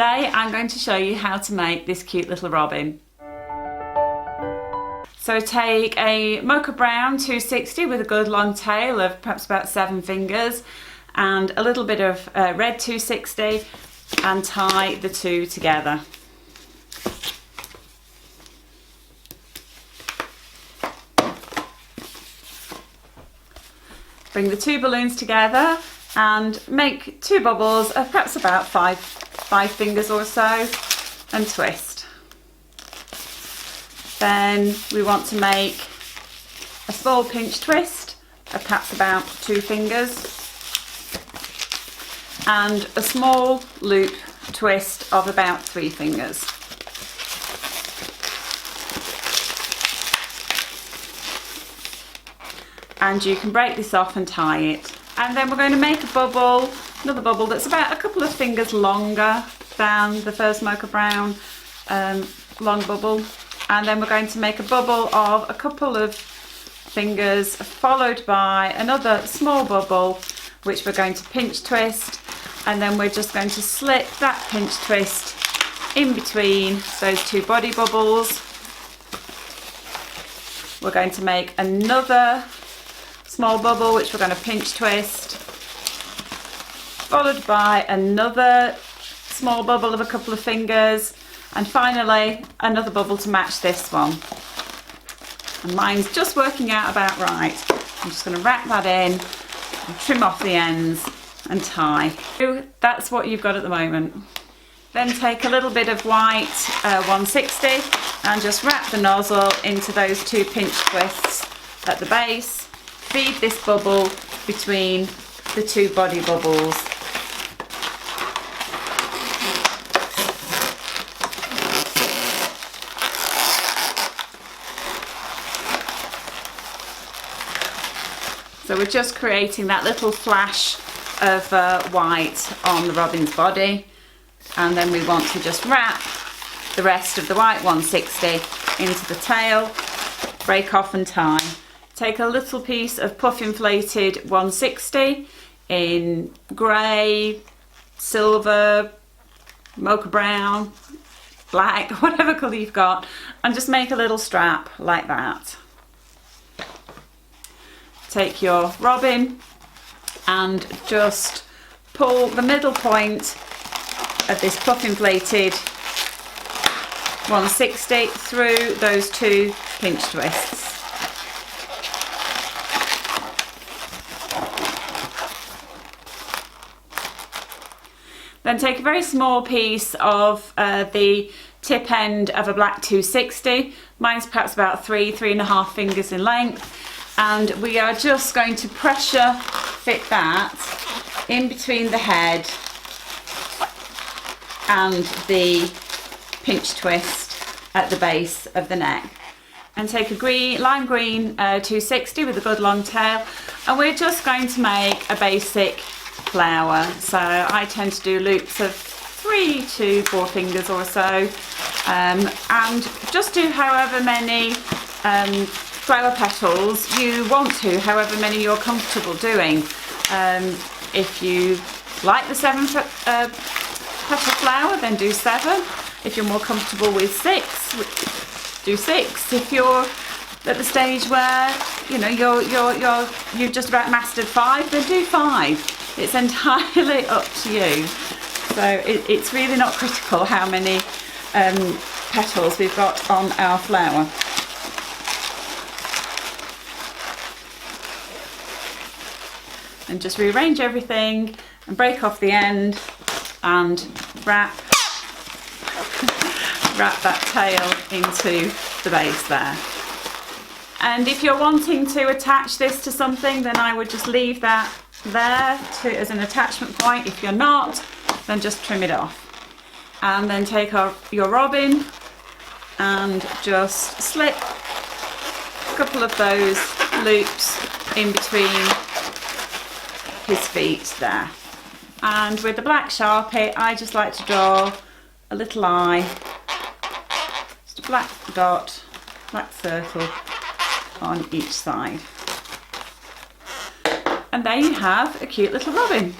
Today I'm going to show you how to make this cute little robin. So take a mocha brown 260 with a good long tail of perhaps about 7 fingers and a little bit of red 260 and tie the two together. Bring the two balloons together and make 2 bubbles of perhaps about five fingers or so and twist. Then we want to make a small pinch twist of perhaps about 2 fingers and a small loop twist of about 3 fingers. And you can break this off and tie it. And then we're going to make a bubble, another bubble that's about a couple of fingers longer than the first mocha brown long bubble. And then we're going to make a bubble of a couple of fingers followed by another small bubble which we're going to pinch twist, and then we're just going to slip that pinch twist in between those 2 body bubbles. We're going to make another small bubble which we're going to pinch twist, followed by another small bubble of a couple of fingers, and finally another bubble to match this one. And mine's just working out about right. I'm just going to wrap that in and trim off the ends and tie. So that's what you've got at the moment. Then take a little bit of white 160 and just wrap the nozzle into those 2 pinch twists at the base. Feed this bubble between the 2 body bubbles. So we're just creating that little flash of white on the robin's body, and then we want to just wrap the rest of the white 160 into the tail, break off and tie. Take a little piece of puff inflated 160 in grey, silver, mocha brown, black, whatever colour you've got, and just make a little strap like that. Take your robin and just pull the middle point of this puff inflated 160 through those 2 pinch twists. Then take a very small piece of the tip end of a black 260. Mine's perhaps about 3.5 fingers in length. And we are just going to pressure fit that in between the head and the pinch twist at the base of the neck. And take a lime green 260 with a good long tail, and we're just going to make a basic flower. So I tend to do loops of 3 to 4 fingers or so, and just do however many flower petals you want to, however many you're comfortable doing. If you like the 7 petal flower, then do 7. If you're more comfortable with 6, do 6. If you're at the stage where you've just about mastered 5, then do 5. It's entirely up to you. So it's really not critical how many petals we've got on our flower. And just rearrange everything and break off the end and wrap that tail into the base there. And if you're wanting to attach this to something, then I would just leave that there as an attachment point. If you're not, then just trim it off. And then take your robin and just slip a couple of those loops in between his feet there. And with the black Sharpie, I just like to draw a little eye, just a black dot, black circle on each side. And there you have a cute little robin.